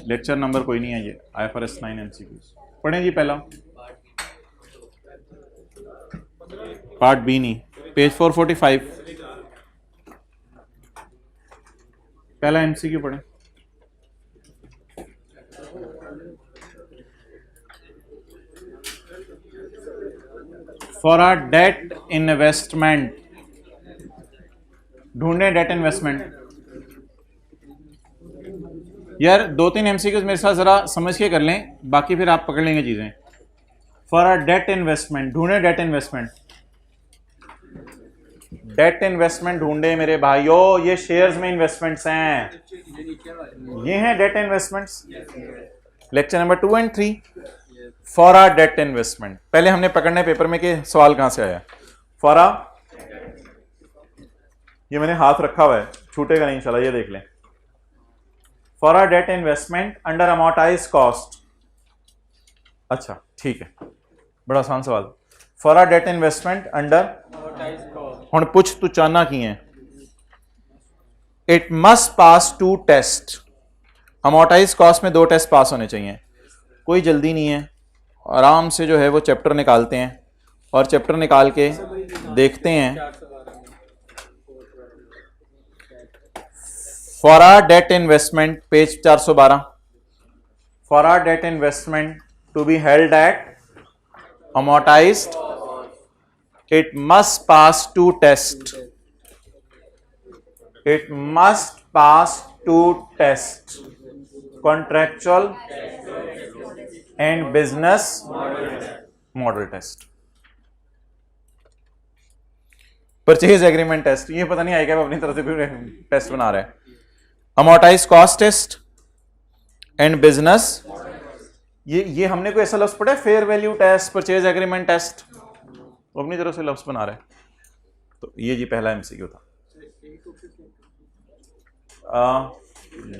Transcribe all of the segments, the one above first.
Lecture number कोई नहीं है ये, IFRS 9 MCQs पढ़ें जी। पहला पार्ट बी नहीं, पेज 445 पहला MCQ पढ़ें। फॉर अ डेट इन्वेस्टमेंट, ढूंढे डेट इन्वेस्टमेंट। यार 2-3 MCQs मेरे साथ जरा समझ के कर लें, बाकी फिर आप पकड़ लेंगे चीजें। फॉर अ डेट इन्वेस्टमेंट, ढूंढे डेट इन्वेस्टमेंट। डेट इन्वेस्टमेंट ढूंढे मेरे भाइयों, ये शेयर्स में इन्वेस्टमेंट्स हैं, ये हैं डेट इन्वेस्टमेंट्स। लेक्चर नंबर 2 और 3 फॉर अ डेट इन्वेस्टमेंट। पहले हमने पकड़ना है पेपर में कि सवाल कहां से आया। फॉर अ, ये मैंने हाथ रखा हुआ है, छूटेगा नहीं इंशाल्लाह, ये देख लें। For a debt investment under amortized cost. अच्छा ठीक है, बड़ा आसान सवाल। For a debt investment under, हुण पुछ तू चाहना की है। It must pass 2 test. Amortized cost में 2 टेस्ट पास होने चाहिए। कोई जल्दी नहीं है, आराम से जो है वो चैप्टर निकालते हैं और चैप्टर निकाल के देखते हैं। For a debt investment, page 412। For a debt investment to be held at amortized, it must pass 2 tests. It must pass 2 tests: contractual and business model test. Purchase agreement test, ये पता नहीं आएगा, अपनी तरफ से भी टेस्ट बना रहा है। Amortized cost test and business, ये हमने कोई ऐसा लफ्ज पढ़ा है, fair value test, purchase agreement test, वो अपनी तरफ से लफ्ज बना रहे हैं। तो ये जी पहला MCQ था।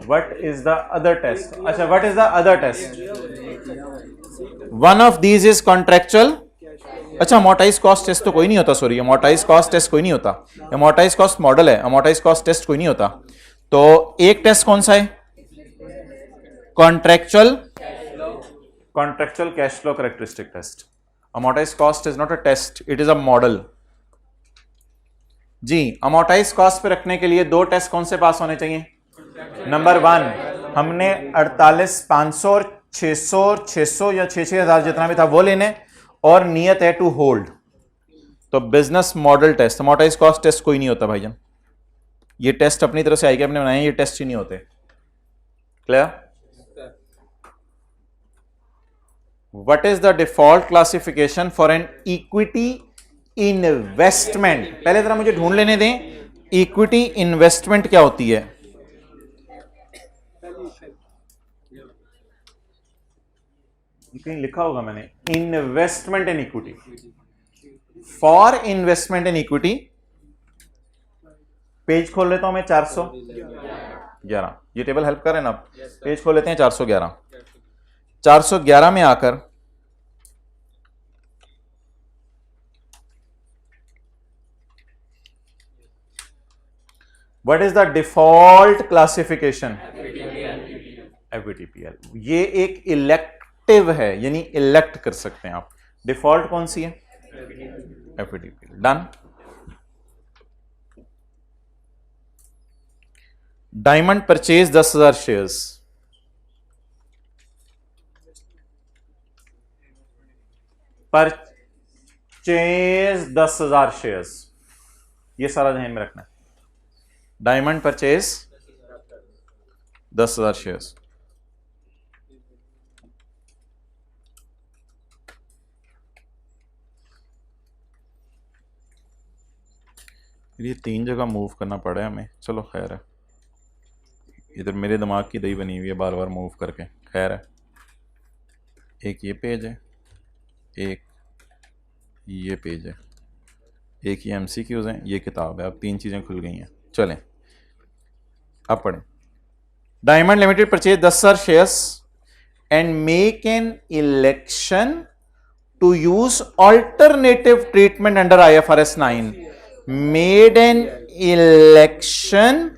What is the other test? अच्छा, what is the other test? One of these is contractual. अच्छा, अमोर्टाइज कॉस्ट टेस्ट तो कोई नहीं होता, सॉरी, अमोर्टाइज कॉस्ट टेस्ट कोई नहीं होता, अमोर्टाइज कॉस्ट मॉडल है, अमोर्टाइज कॉस्ट टेस्ट कोई नहीं होता। तो एक टेस्ट कौन सा है? Contractual cash flow characteristic test. Amortized cost is not a test, it is a model जी। अमोर्टाइज कॉस्ट पे रखने के लिए 2 टेस्ट कौन से पास होने चाहिए? नंबर 1, हमने 48,500 और 600 या 6,000 जितना भी था वो लेने, और नियत है टू होल्ड। तो business model test, amortized cost test कोई नहीं होता भाईजान। ये टेस्ट अपनी तरफ से आएगा, अपने बनाए, ये टेस्ट ही नहीं होते। Clear? What is the default classification for an equity investment? पहले जरा मुझे ढूंढ लेने दें, इक्विटी इन्वेस्टमेंट क्या होती है? कहीं लिखा होगा मैंने, investment in equity. For investment in equity, page खोल लेता हूं मैं 411, ये टेबल हेल्प कर रहे हैं ना? पेज खोल लेते हैं 411। 411 में आकर what is the default classification? FVTPL। ये एक इलेक्टिव है, यानी इलेक्ट कर सकते हैं आप। डिफॉल्ट कौन सी है? FVTPL। Done. Diamond purchase 10,000 shares, purchase 10,000 shares, ये सारा ध्यान में रखना है। Diamond purchase 10,000 shares. ये 3 जगह मूव करना पड़ा है हमें, चलो खैर है, इधर मेरे दिमाग की दही बनी हुई है बार बार मूव करके, खैर है। एक ये पेज है, एक ये पेज है, एक ये MCQs हैं, ये किताब है। अब 3 चीज़ें खुल गई हैं। चलें अब पढ़ें। Diamond limited purchase 10,000 shares and make an election to use alternative treatment under IFRS 9। Made an election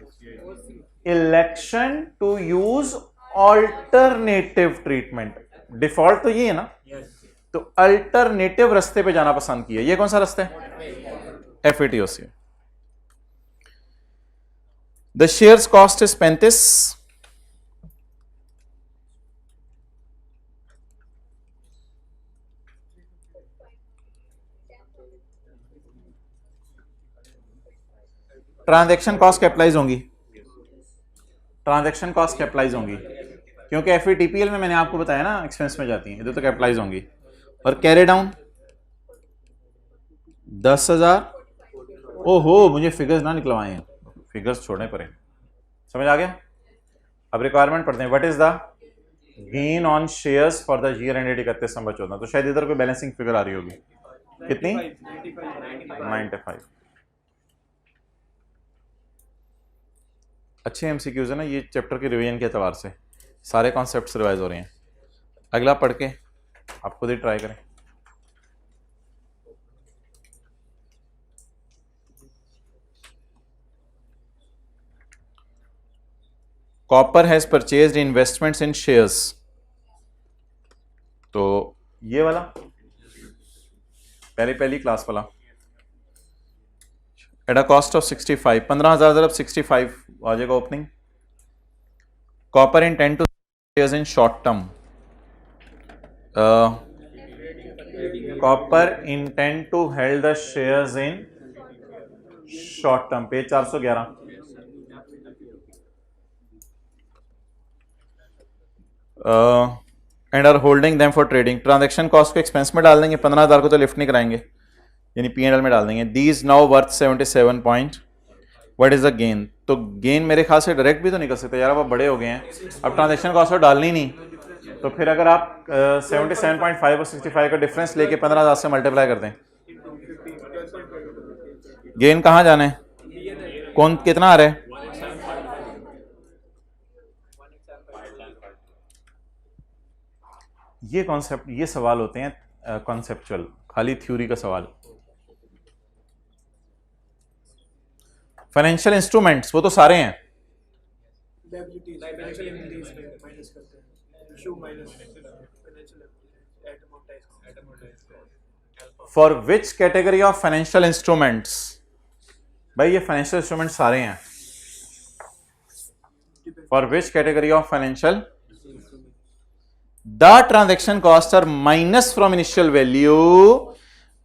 to use alternative treatment, default तो ये है ना, तो अल्टरनेटिव रास्ते पे जाना पसंद किया। ये कौन सा रास्ता है? FATOC। The shares cost is 35, transaction cost capitalize होंगी, ट्रांजैक्शन कॉस्ट कैपिटलाइज होंगी, क्योंकि FATPL में मैंने आपको बताया ना एक्सपेंस में जाती हैं, इधर तो कैपिटलाइज होंगी। और कैरी डाउन 10,000। ओहो, मुझे फिगर्स ना निकलवाए हैं, फिगर्स छोड़ने पड़े। समझ आ गया? अब रिक्वायरमेंट पढ़ते हैं। What is the gain on shares for the year ended 31 दिसंबर 14। तो शायद इधर कोई बैलेंसिंग फिगर आ रही होगी, कितनी? 95। अच्छे MCQs है ना ये, चैप्टर के रिवीजन के एतबार से सारे कॉन्सेप्ट्स रिवाइज हो रहे हैं। अगला पढ़ के आप खुद ही ट्राई करें। Copper has purchased investments in shares, तो ये वाला पहली क्लास वाला एट अ कॉस्ट ऑफ 65, 15,000 ज़रब 65 आ जाएगा opening. Copper intend to shares in short term, copper intend to held the shares in short term, page 411। And are holding them for trading, transaction cost को expense में डाल देंगे, 15,000 को तो lift नहीं कराएंगे, यानी P&L में डाल देंगे। These now worth 77 point, what is the gain? तो गेन मेरे ख्याल से डायरेक्ट भी तो निकल सकते यार, अब आप बड़े हो गए हैं, अब ट्रांजैक्शन कॉस्ट तो डालनी नहीं, तो फिर अगर आप 77.5 और 65 का डिफरेंस लेके 15,000 से मल्टीप्लाई कर दें, गेन कहाँ जाना है? कौन कितना आ रहा है? ये कॉन्सेप्ट, ये सवाल होते हैं कॉन्सेप्चुअल, खाली थ्योरी का सवाल। फाइनेंशियल इंस्ट्रूमेंट्स वो तो सारे हैं, for which category of financial instruments? भाई ये फाइनेंशियल इंस्ट्रूमेंट सारे हैं, for which category of financial the transaction cost are minus from initial value,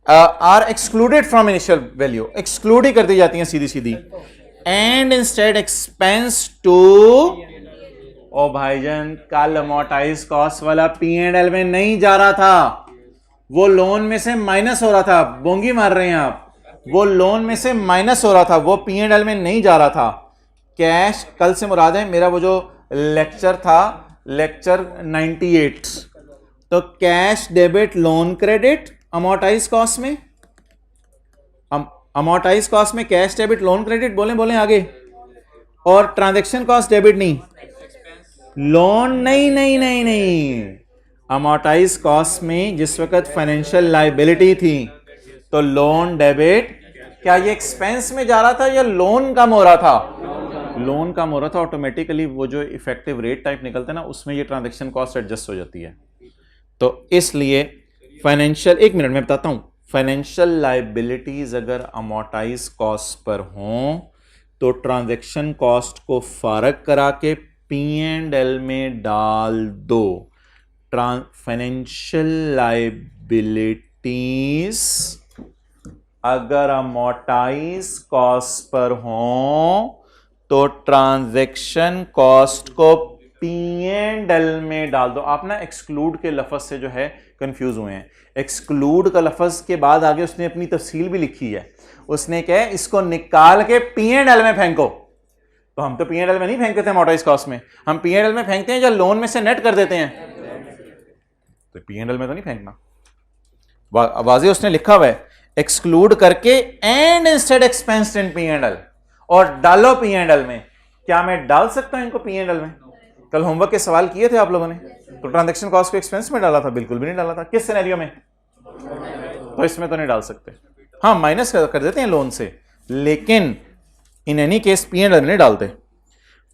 are excluded from initial value, exclude ही कर दी जाती हैं सीधी सीधी, एंड इंस्टेड एक्सपेंस टू। ओ भाईजान, कल अमोर्टाइज कॉस्ट वाला P&L में नहीं जा रहा था, वो लोन में से माइनस हो रहा था। बोंगी मार रहे हैं आप, वो लोन में से माइनस हो रहा था, वो P&L में नहीं जा रहा था। कैश, कल से मुराद है मेरा वो जो लेक्चर था, लेक्चर 98, तो cash debit loan credit amortise cost में, अमोर्टाइज कॉस्ट में कैश डेबिट लोन क्रेडिट, बोले आगे, और ट्रांजैक्शन कॉस्ट डेबिट नहीं, लोन नहीं, अमोर्टाइज कॉस्ट में जिस वक्त फाइनेंशियल लायबिलिटी थी, तो लोन डेबिट, क्या ये एक्सपेंस में जा रहा था या लोन कम हो रहा था? लोन कम हो रहा था। ऑटोमेटिकली वो जो इफेक्टिव रेट टाइप निकलता है ना, उसमें ये ट्रांजैक्शन कॉस्ट एडजस्ट हो जाती है। तो इसलिए फाइनेंशियल, एक मिनट में बताता हूं, फाइनेंशियल लायबिलिटीज अगर अमोर्टाइज कॉस्ट पर हों तो ट्रांजैक्शन कॉस्ट को फारग करा के P&L में डाल दो। फाइनेंशियल लायबिलिटीज अगर अमोर्टाइज कॉस्ट पर हों तो ट्रांजैक्शन कॉस्ट को P&L में डाल दो। आप ना एक्सक्लूड के लफ्ज से जो है कंफ्यूज हुए हैं। एक्सक्लूड का लफ्ज के बाद आगे उसने अपनी तफसील भी लिखी है, उसने क्या है, इसको निकाल के P&L में फेंको। तो हम तो P&L में नहीं फेंकते थे अमोर्टाइज कॉस्ट में, हम P&L में फेंकते हैं या लोन में से नेट कर देते हैं, तो P&L में तो नहीं फेंकना। वाज़ेह उसने लिखा हुआ है एक्सक्लूड करके एंड इंस्टेड एक्सपेंस्ड इन P&L, और डालो P&L में। क्या मैं डाल सकता हूं इनको P&L में? कल होमवर्क के सवाल किए थे आप लोगों ने, तो ट्रांजैक्शन कॉस्ट को एक्सपेंस में डाला था? बिल्कुल भी नहीं डाला था। किस सिनेरियो में? तो इसमें तो नहीं डाल सकते। हाँ, माइनस कर देते हैं लोन से, लेकिन इन एनी केस P&L नहीं डालते।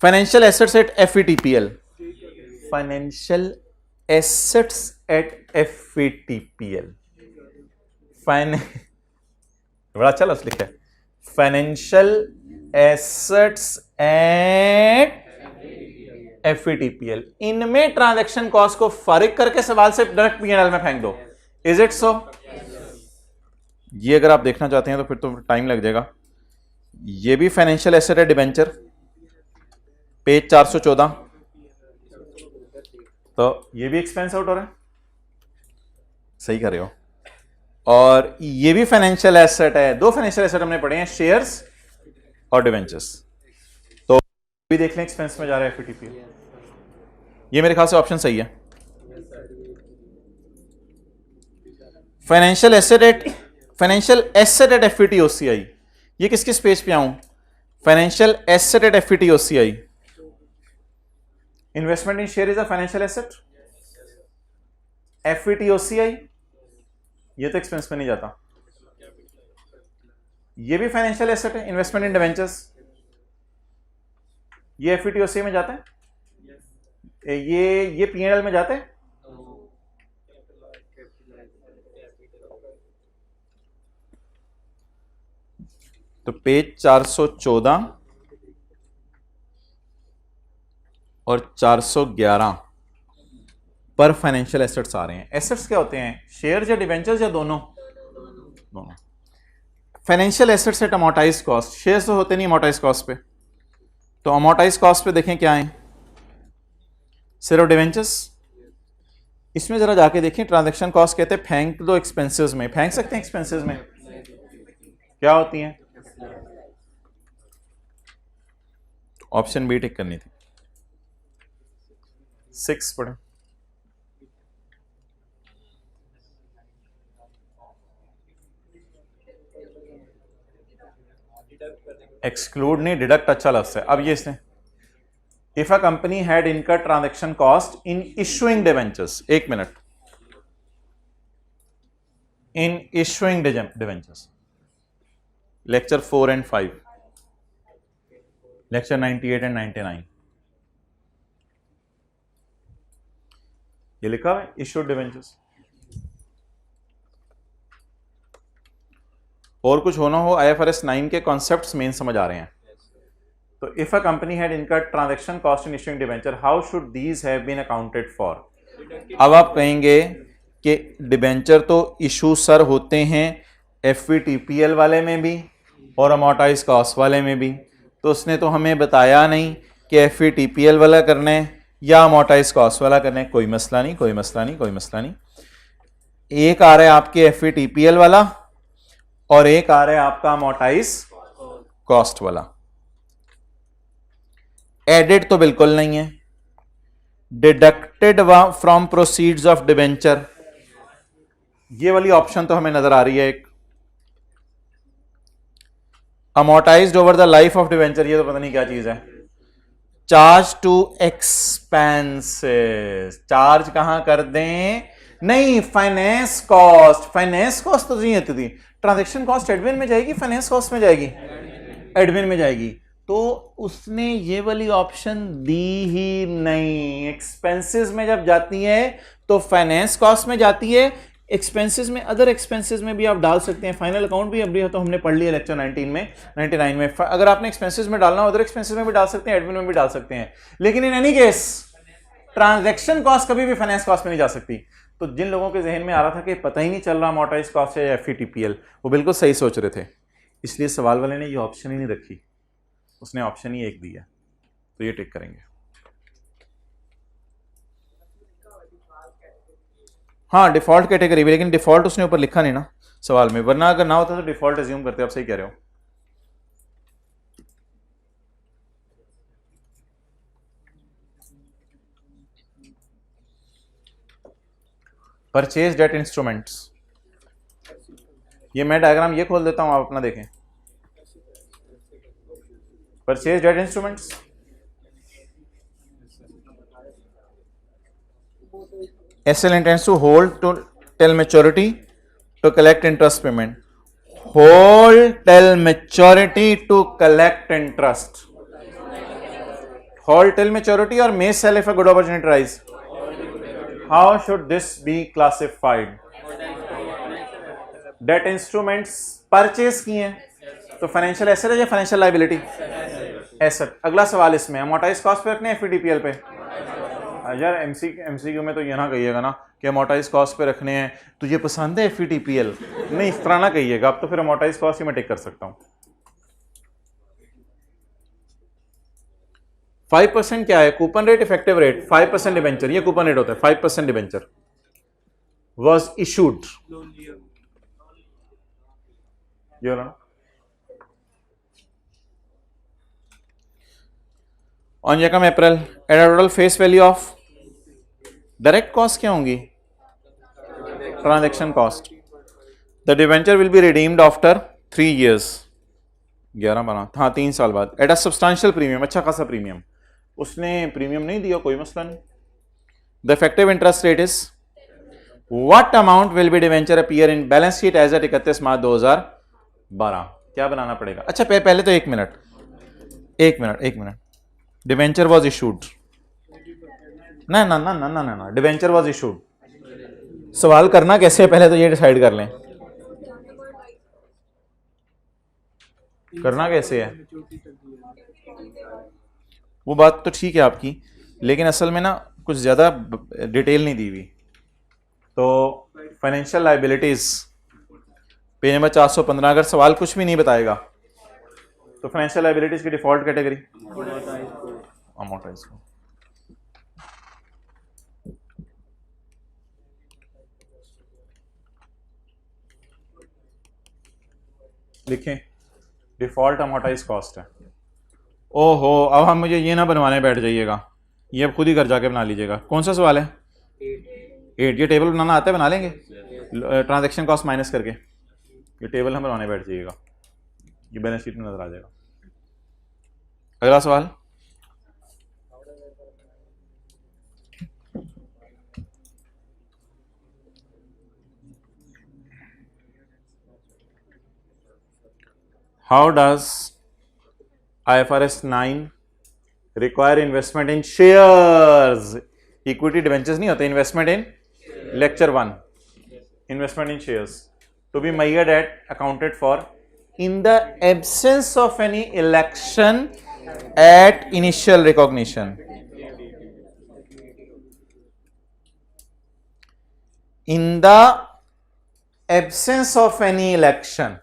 Financial assets at FATPL, financial assets at FVTPL, बड़ा अच्छा लफ्ज लिखा है, फाइनेंशियल एसेट्स एट FVTPL। इनमें ट्रांजैक्शन कॉस्ट को फारिग करके सवाल से डायरेक्ट P&L में फेंक दो। Is it so? ये अगर आप देखना चाहते हैं तो फिर तो टाइम लग जाएगा। ये भी फाइनेंशियल एसेट है, डिबेंचर, पेज 414, तो ये भी एक्सपेंस आउट हो रहा है, सही कर रहे हो। और ये भी फाइनेंशियल एसेट है, दो फाइनेंशियल एसेट हमने पढ़े हैं, शेयर्स और डिवेंचर्स, तो भी देख लें एक्सपेंस में जा रहा है FVTPL। ये मेरे ख्याल से ऑप्शन सही है। फाइनेंशियल एसेट एट FVTOCI, ये किस किस पेज पे आऊं? Financial asset eight FVTOCI, investment in share is a financial asset. FVTOCI ये तो एक्सपेंस में नहीं जाता, ये भी फाइनेंशियल एसेट है, इन्वेस्टमेंट इन डिवेंचर्स, ये FVTOCI में जाता है, ये P&L में जाता है। तो पेज 414 और 411 पर फाइनेंशियल एसेट्स आ रहे हैं। एसेट्स क्या होते हैं? शेयर्स या डिवेंचर्स या दोनों? दोनों। Financial assets at amortized cost, shares तो होते नहीं अमोर्टाइज्ड कॉस्ट पे, तो अमोर्टाइज्ड कॉस्ट पे देखें क्या है, सिर्फ डिवेंचर्स। इसमें जरा जाके देखें, ट्रांजैक्शन कॉस्ट कहते हैं फेंक दो एक्सपेंसेस में, फेंक सकते हैं एक्सपेंसेस में, क्या होती हैं? ऑप्शन बी टिक करनी थी, 6 पढ़े। एक्सक्लूड नहीं, डिडक्ट अच्छा लफ्ज है। अब ये इसने, if a company had incurred transaction cost in issuing debentures, एक मिनट, in issuing debentures, lecture 4 and 5, लेक्चर 98 एंड 99, ये लिखा है इशूड डिवेंचर्स। और कुछ होना हो, IFRS 9 के कॉन्सेप्ट्स मेन समझ आ रहे हैं। तो if a company had incurred transaction cost in issuing debenture, how should these have been accounted for? अब आप कहेंगे कि डिवेंचर तो इशू सर होते हैं FVTPL वाले में भी और अमोर्टाइज कॉस्ट वाले में भी, तो उसने तो हमें बताया नहीं कि FVTPL वाला करना है या अमोर्टाइज कॉस्ट वाला करना है। कोई मसला नहीं, कोई मसला नहीं, कोई मसला नहीं। एक आ रहा है आपके FVTPL वाला और एक आ रहा है आपका अमोर्टाइज कॉस्ट वाला। एडेड तो बिल्कुल नहीं है, deducted from proceeds of debenture, ये वाली ऑप्शन तो हमें नजर आ रही है एक। Amortised over the life of debenture, ये तो पता नहीं क्या चीज है। चार्ज टू एक्सपेंसेस, चार्ज कहां कर दें? नहीं, फाइनेंस कॉस्ट, फाइनेंस कॉस्ट तो नहीं होती थी। ट्रांजैक्शन कॉस्ट एडमिन में जाएगी, फाइनेंस कॉस्ट में जाएगी, एडमिन में जाएगी। तो उसने ये वाली ऑप्शन दी ही नहीं। एक्सपेंसेस में जब जाती है तो फाइनेंस कॉस्ट में जाती है, एक्सपेंसेस में, अदर एक्सपेंसेस में भी आप डाल सकते हैं। फाइनल अकाउंट भी अभी तो हमने पढ़ लिया लेक्चर 19 में, 99 में। अगर आपने एक्सपेंसेस में डालना हो, अदर एक्सपेंसेस में भी डाल सकते हैं, एडमिन में भी डाल सकते हैं। लेकिन in any case transaction cost कभी भी फाइनेंस कॉस्ट में नहीं जा सकती। तो जिन लोगों के जहन में आ रहा था कि पता ही नहीं चल रहा अमोर्टाइज्ड कॉस्ट है या FVTPL, वो बिल्कुल सही सोच रहे थे। इसलिए सवाल वाले ने ये ऑप्शन ही नहीं रखी, उसने ऑप्शन ही एक दिया, तो ये टिक करेंगे। हाँ, डिफॉल्ट कैटेगरी भी, लेकिन डिफॉल्ट उसने ऊपर लिखा नहीं ना सवाल में, वरना अगर ना होता तो डिफॉल्ट एज्यूम करते। आप सही कह रहे हो। परचेज डेट इंस्ट्रूमेंट्स, ये मैं डायग्राम ये खोल देता हूं, आप अपना देखें। Purchase debt instruments, SL intends to hold to till maturity to collect interest payment. Hold till maturity to collect interest. Hold till maturity और may sell if a good opportunity rise. How should this be classified? Debt instruments purchase किए हैं तो financial asset है या financial liability? Asset. अगला सवाल इसमें amortise cost पे रखने हैं एफडीपीएल पे? यार एमसीक्यू में तो ये ना कहिएगा ना कि अमोर्टाइज कॉस्ट पे रखने हैं. तुझे पसंद है एफडीपीएल? नहीं, इस तरह ना कहिएगा. अब तो फिर अमोर्टाइज कॉस्ट ही मैं टिक कर सकता हूं. 5% क्या है? Coupon rate, effective rate. 5% debenture, ये कूपन रेट होता है. 5% डिबेंचर वॉज इशूड. ऑन यकम April at a total face value of. Direct cost क्या होंगी? Transaction cost. The debenture will be redeemed after 3 years. 11 बना, हाँ 3 साल बाद. एट अ सब्सटेंशियल प्रीमियम, अच्छा खासा प्रीमियम. उसने प्रीमियम नहीं दिया, कोई मसला नहीं. The effective interest rate is what amount will be debenture appear in balance sheet as at 31 March 2012. क्या बनाना पड़ेगा? अच्छा पहले तो एक मिनट. Debenture was issued. ना डिवेंचर वॉज इशूड. सवाल करना कैसे है पहले तो ये डिसाइड कर लें. करना कैसे है वो बात तो ठीक है आपकी, लेकिन असल में ना कुछ ज्यादा डिटेल नहीं दी हुई. तो फाइनेंशियल लायबिलिटीज पेज नंबर 415. अगर सवाल कुछ भी नहीं बताएगा तो फाइनेंशियल लायबिलिटीज की डिफॉल्ट कैटेगरी अमोर्टाइज को. लिखें डिफॉल्ट अमोर्टाइज कॉस्ट है. ओहो, अब हम मुझे ये ना बनवाने बैठ जाइएगा, ये अब खुद ही घर जाके बना लीजिएगा. कौन सा सवाल है? 8. ये टेबल बनाना आता है? बना लेंगे ट्रांजैक्शन कॉस्ट माइनस करके. ये टेबल हम बनवाने बैठ जाइएगा, ये बैलेंस शीट में नजर आ जाएगा. अगला सवाल. How does IFRS 9 require investment in shares? Equity debentures नहीं होते. Investment in lecture 1. Investment in shares to be measured at accounted for in the absence of any election at initial recognition. In the absence of any election.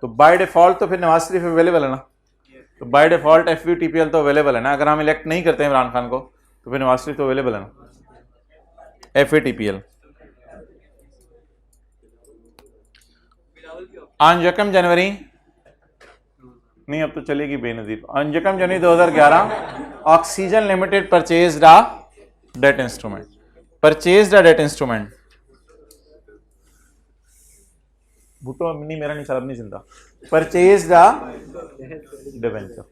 तो by default तो फिर Nawaz Sharif available है ना. तो by default एफवीटीपीएल तो available है ना. अगर हम इलेक्ट नहीं करते इमरान खान को तो फिर नवाज शरीफ तो अवेलेबल है ना. एफवीटीपीएल ऑन यकम जनवरी नहीं, अब तो चलेगी बेनजीर. ऑन यकम जनवरी 2011 oxygen limited purchased a debt instrument. Bhutto नहीं, मेरा नहीं, सरब नहीं जिंदा. Purchase the debenture.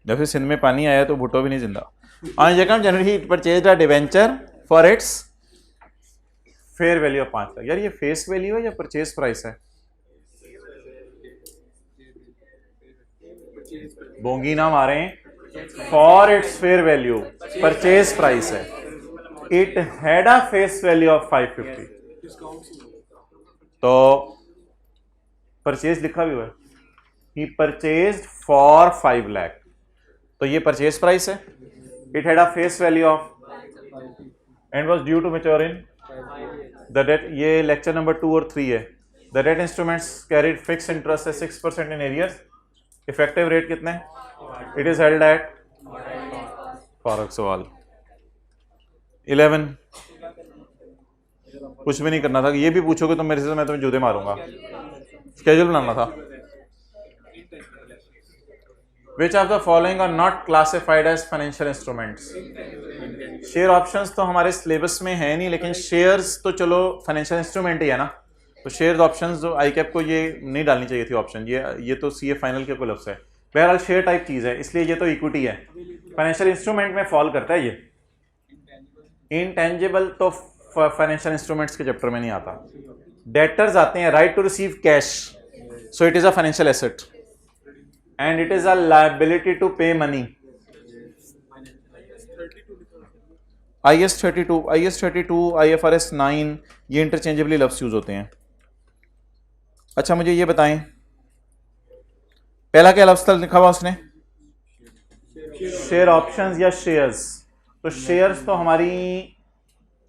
जब फिर सिंध में पानी आया तो भुट्टो भी नहीं जिंदा. ऑन यकम January purchase the debenture for its fair value of 5 lakh. यार ये फेस वैल्यू है या परचेज प्राइस है? बोंगी ना मारे. For its fair value purchase price है. It had a face value of 550. तो परचेज लिखा भी हुआ है. He purchased for 5 lakh. तो ये परचेज प्राइस है. It had a face value of and was due to mature in the debt. ये लेक्चर नंबर 2 और 3 है. The debt instruments carried fixed interest at 6% in arrears. Effective rate कितने? It is held at Farooq सवाल 11. कुछ भी नहीं करना था. ये भी पूछोगे तो मेरे से मैं तुम्हें जूते मारूंगा. स्केड्यूल बनाना था. Which of the following are not classified as financial instruments? Share options तो हमारे सिलेबस में है नहीं, लेकिन शेयर्स तो चलो फाइनेंशियल इंस्ट्रूमेंट ही है ना. तो शेयर ऑप्शंस जो आईकैप को ये नहीं डालनी चाहिए थी ऑप्शन. ये तो सीए फाइनल के कोलैप्स है. बहरहाल शेयर टाइप चीज है, इसलिए ये तो इक्विटी है. फाइनेंशियल इंस्ट्रूमेंट में फॉल करता है. ये इनटेंजिबल तो फाइनेंशियल इंस्ट्रूमेंट्स के चैप्टर में नहीं आता. डेटर्स आते हैं. Right to receive cash, so it is a financial asset. And it is a liability to pay money. IS 32, IFRS 9 ये इंटरचेंजेबली लफ्ज यूज होते हैं। अच्छा मुझे ये बताएं, पहला क्या लफ्ज था लिखा हुआ उसने? शेयर ऑप्शंस या शेयर्स। तो शेयर्स तो हमारी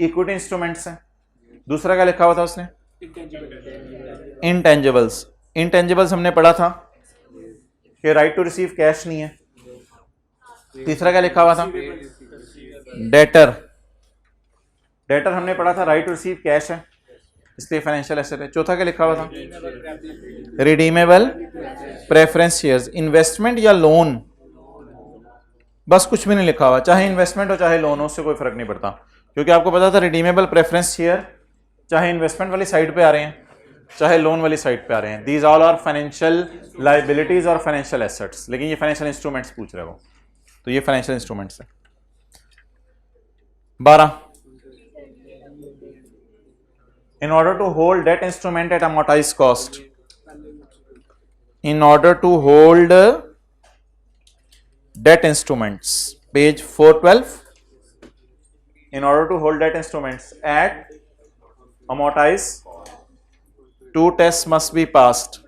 इक्विटी इंस्ट्रूमेंट्स हैं। दूसरा क्या लिखा हुआ था उसने? इंटेंजिबल्स। इंटेंजिबल्स हमने पढ़ा था कि राइट टू रिसीव कैश नहीं है। तीसरा क्या लिखा हुआ था? डेटर। डेटर हमने पढ़ा था राइट टू रिसीव कैश है, इसलिए फाइनेंशियल एसेट है। चौथा क्या लिखा हुआ था? Redeemable preference shares. इन्वेस्टमेंट या लोन, बस कुछ भी नहीं लिखा हुआ, चाहे इन्वेस्टमेंट हो चाहे लोन हो, उससे कोई फर्क नहीं पड़ता, क्योंकि आपको पता था रिडीमेबल प्रेफरेंस शेयर चाहे इन्वेस्टमेंट वाली साइड पे आ रहे हैं चाहे लोन वाली साइड पे आ रहे हैं, these all are financial liabilities और फाइनेंशियल एसेट्स। लेकिन ये फाइनेंशियल इंस्ट्रूमेंट्स पूछ रहे हो, तो ये फाइनेंशियल इंस्ट्रूमेंट्स है। 12, in order to hold debt instrument at amortized cost, in order to hold debt instruments, page 412, in order to hold debt instruments at amortized, two tests must be passed: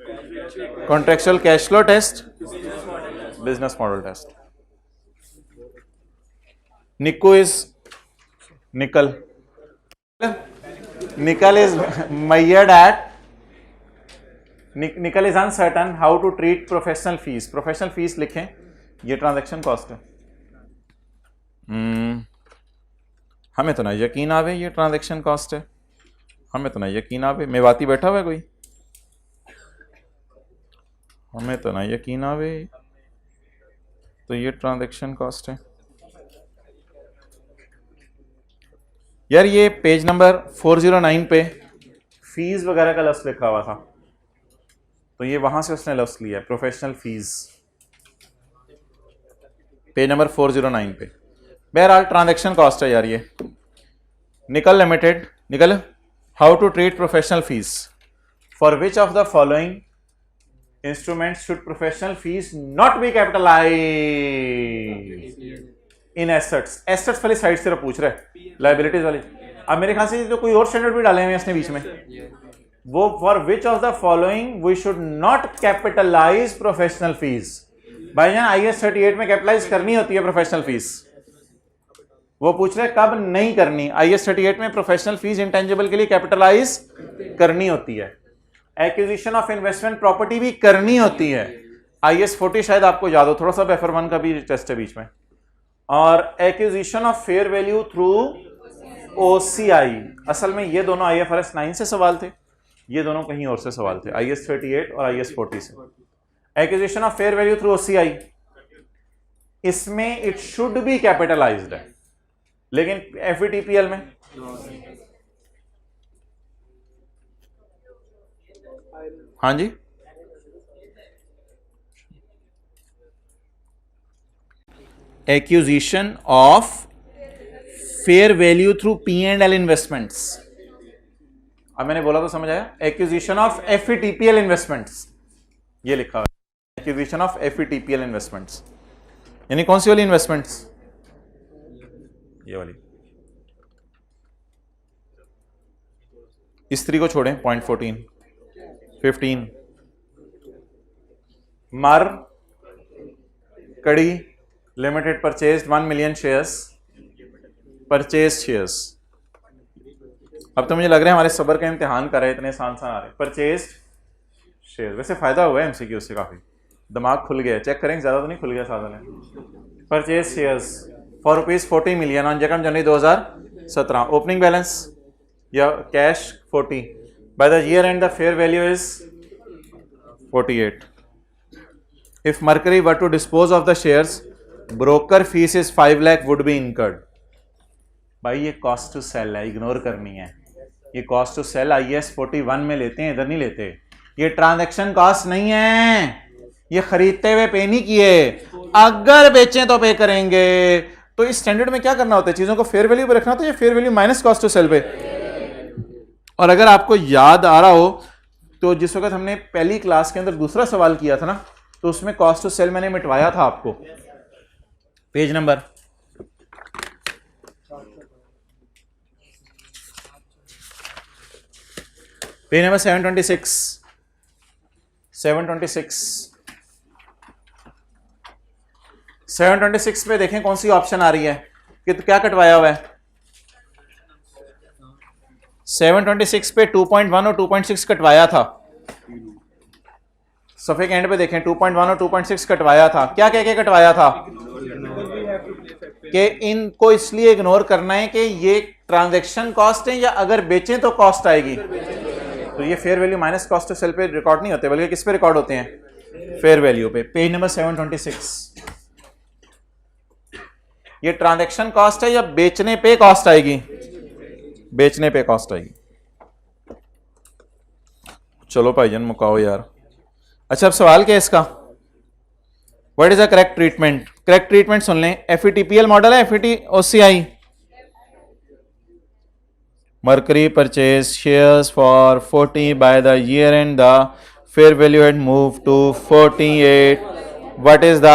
contractual cash flow test, business model test. Nico is nickel. Nickel is measured at, nickel is uncertain how to treat professional fees. Professional fees लिखें, ये transaction cost है। हमें तो ना यकीन आवे ये transaction cost है, हमें तो ना यकीन आवे। मेवाती बैठा हुआ है कोई? हमें तो ना यकीन आवे तो ये ट्रांजैक्शन कॉस्ट है। यार ये पेज नंबर 409 पे फीस वगैरह का लफ्ज लिखा हुआ था, तो ये वहां से उसने लफ्ज लिया है, प्रोफेशनल फीस, पेज नंबर 409 पे। बहरहाल ट्रांजैक्शन कॉस्ट है यार ये। Nickel limited, nickel, how to treat professional fees, for which of the following instrument should professional fees not be capitalize in assets. Assets वाली साइड से पूछ रहे हैं, लाइबिलिटीज वाली। अब मेरे ख्याल से तो कोई और स्टैंडर्ड भी डाले हुए हैं इसने बीच में, वो for which of the following we should not capitalize professional fees. भाईजान IS 38 में कैपिटलाइज करनी होती है प्रोफेशनल फीस, वो पूछ रहे कब नहीं करनी। IS 38 में प्रोफेशनल फीस इंटेंजिबल के लिए कैपिटलाइज करनी होती है, एक्विजिशन ऑफ इन्वेस्टमेंट प्रॉपर्टी भी करनी होती है। IS 40 शायद आपको याद हो, थोड़ा सा बेफर 1 का भी टेस्ट है बीच में। और acquisition of fair value through OCI, असल में ये दोनों IFRS 9 से सवाल थे, ये दोनों कहीं और से सवाल थे, IS 38 और IS 40 से। Acquisition of fair value through OCI, इसमें इट शुड बी कैपिटलाइज्ड है, लेकिन FVTPL में हाँ जी, acquisition of fair value through P&L investments. अब मैंने बोला तो समझ आया, एक्विजिशन ऑफ FVTPL इन्वेस्टमेंट्स, ये लिखा हुआ है, एक्विजिशन ऑफ FVTPL इन्वेस्टमेंट्स, यानी कौन सी वाली इन्वेस्टमेंट्स? ये वाली। स्त्री को छोड़ें, पॉइंट 15 मर कड़ी limited purchase 1 million shares, purchase shares. अब तो मुझे लग रहा है हमारे सब्र का इम्तिहान कर रहे हैं, इतने आसान आ रहे हैं। परचेज शेयर, वैसे फायदा हुआ है MCQ से, काफी दिमाग खुल गया, चेक करें ज्यादा तो नहीं खुल गया सादा ने। Purchase shares for ₹40 million on 2 January 2017, opening balance या cash 40, by the year end the fair value is 48। If Mercury were to dispose of the shares, broker fee is 5 lakh would be incurred. भाई ये cost to sell है, ignore करनी है। ये cost to cell IS 41 में लेते हैं, इधर नहीं लेते। ये ट्रांजैक्शन कॉस्ट नहीं है, ये खरीदते हुए पे नहीं किए, अगर बेचें तो पे करेंगे। तो इस स्टैंडर्ड में क्या करना होता है, चीजों को फेयर वैल्यू पे रखना होता है या fair value minus cost to sell पे। और अगर आपको याद आ रहा हो तो जिस वक्त हमने पहली क्लास के अंदर दूसरा सवाल किया था ना, तो उसमें कॉस्ट टू सेल मैंने मिटवाया था आपको। पेज नंबर पेज नंबर 726 726 पे देखें कौन सी ऑप्शन आ रही है कि तो क्या कटवाया हुआ है। 726 पे 2.1 और 2.6 कटवाया था। सफे के एंड पे देखें 2.1 और 2.6 कटवाया था। क्या कह के कटवाया था कि इनको इसलिए इग्नोर करना है कि ये ट्रांजैक्शन कॉस्ट है या अगर बेचें तो कॉस्ट आएगी। तो ये fair value minus cost to sell पे रिकॉर्ड नहीं होते बल्कि किस पे रिकॉर्ड होते हैं, फेयर वैल्यू पे। पेज नंबर 726 ये ट्रांजैक्शन कॉस्ट है या बेचने पे कॉस्ट आएगी, बेचने पे कॉस्ट आएगी। चलो भाईजान मुकाओ यार। अच्छा अब सवाल क्या है इसका, what is a correct treatment. Correct treatment सुन लें, एफईटीपीएल मॉडल है FVTOCI. Mercury purchased shares for 40 by the year end. The fair value had moved to 48. What is the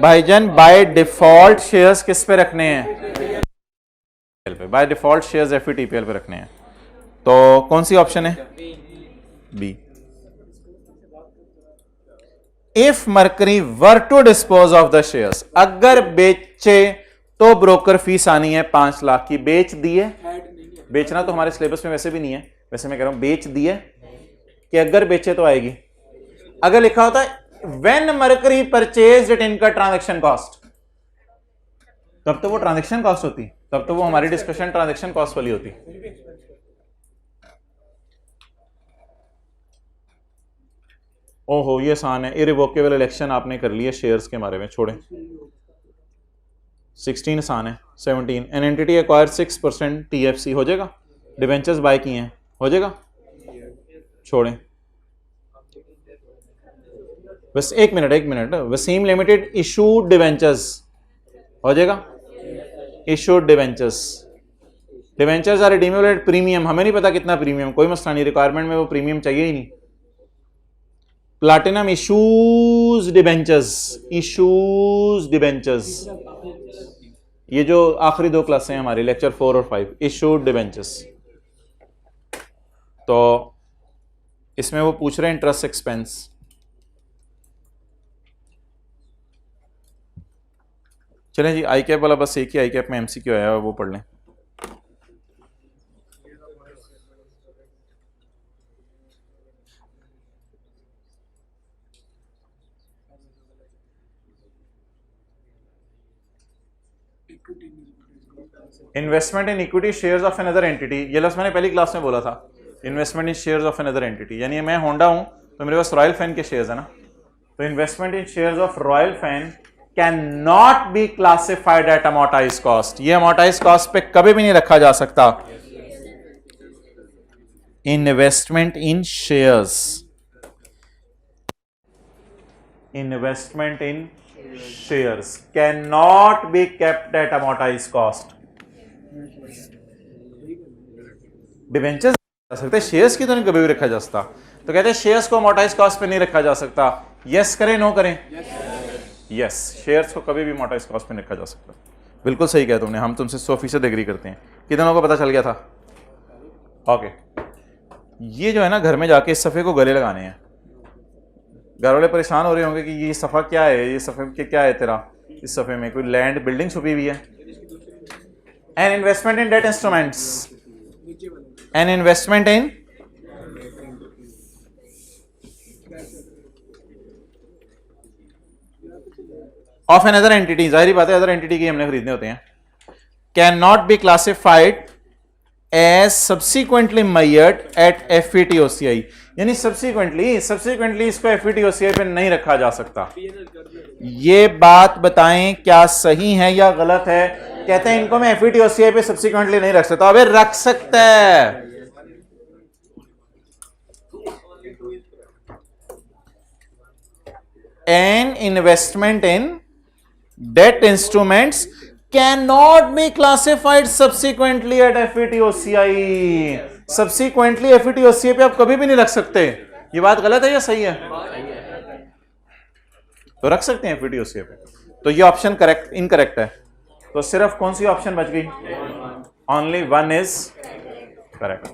भाईजान बाय डिफॉल्ट शेयर्स किस पे रखने हैं, बाय डिफॉल्ट शेयर्स एफईटीपीएल पे रखने हैं। तो कौन सी ऑप्शन है, B. If Mercury were to dispose of the shares, अगर बेचे तो ब्रोकर फीस आनी है 5 लाख की। बेच दिए, बेचना तो हमारे सिलेबस में वैसे भी नहीं है, वैसे मैं कह रहा हूं बेच दिए कि अगर बेचे तो आएगी। अगर लिखा होता है व्हेन मर्करी परचेज्ड इट इनका ट्रांजैक्शन कॉस्ट, तब तो वो ट्रांजैक्शन कॉस्ट होती, तब तो वो हमारी डिस्कशन ट्रांजैक्शन कॉस्ट वाली होती। ओहो ये आसान है, इरिवोकेबल इलेक्शन आपने कर लिया शेयर्स के बारे में, छोड़ें। 16 आसान है। 17 एन एंटिटी एक्वायर 6% टीएफसी हो जाएगा, डिवेंचर्स बाय किए हैं हो जाएगा, छोड़ें। बस एक minute Waseem limited issued debentures हो जाएगा, issued debentures. Debentures are redeemable at premium, हमें नहीं पता कितना प्रीमियम, कोई मसला नहीं, रिक्वायरमेंट में वो प्रीमियम चाहिए ही नहीं। Platinum issues debentures, issues debentures, ये जो आखिरी 2 क्लास हैं हमारी लेक्चर 4 और 5, इशूड डिवेंचर्स। तो इसमें वो पूछ रहे हैं इंटरेस्ट एक्सपेंस। चलें जी, आई कैप वाला बस एक ही आई कैप में एमसीक्यू आया है, वो पढ़ लें। Investment in equity shares of another entity, ये लफ्ज़ मैंने पहली क्लास में बोला था, investment in shares of another entity. यानी मैं होंडा हूं तो मेरे पास रॉयल फैन के शेयर्स है ना, तो investment in shares of Royal Fan can not be classified at amortized cost. ये अमोर्टाइज्ड कॉस्ट पे कभी भी नहीं रखा जा सकता। Investment in shares, investment in shares can not be kept at amortized cost. Debentures जा सकते, शेयर्स की तो नहीं कभी भी रखा जा सकता। तो कहते हैं शेयर्स को अमोर्टाइज्ड कॉस्ट पे नहीं रखा जा सकता। यस करें नो करें, यस, शेयर्स को कभी भी अमोर्टाइज्ड कॉस्ट पे नहीं रखा जा सकता। बिल्कुल सही कहा तुमने, हम तुमसे 100% एग्री करते हैं। कितनों को पता चल गया था? ओके, ये जो है ना घर में जाके इस सफ़े को गले लगाने हैं। घर वाले परेशान हो रहे होंगे कि ये सफ़ा क्या है, ये सफ़े के क्या है तेरा, इस सफ़े में कोई लैंड बिल्डिंग छुपी हुई है। An investment in debt instruments, an investment in of an other entity, जाहिर बात है अदर एंटिटी की हमने खरीदने होते हैं। Can not be classified as subsequently measured at FVTOCI, यानी सब्सिक्वेंटली इसको एफईटीओसीआई पे नहीं रखा जा सकता। ये बात बताएं क्या सही है या गलत है? कहते हैं इनको मैं एफईटीओसीआई पे सब्सिक्वेंटली नहीं रख सकता। अबे रख सकता है, an investment in debt instruments cannot be classified subsequently at FETOCI। subsequently FETOCI पे आप कभी भी नहीं रख सकते। ये बात गलत है या सही है? तो रख सकते हैं वीडियो सेव पे। तो ये ऑप्शन करेक्ट इनकरेक्ट है, तो सिर्फ कौन सी ऑप्शन बच गई? Only one is correct.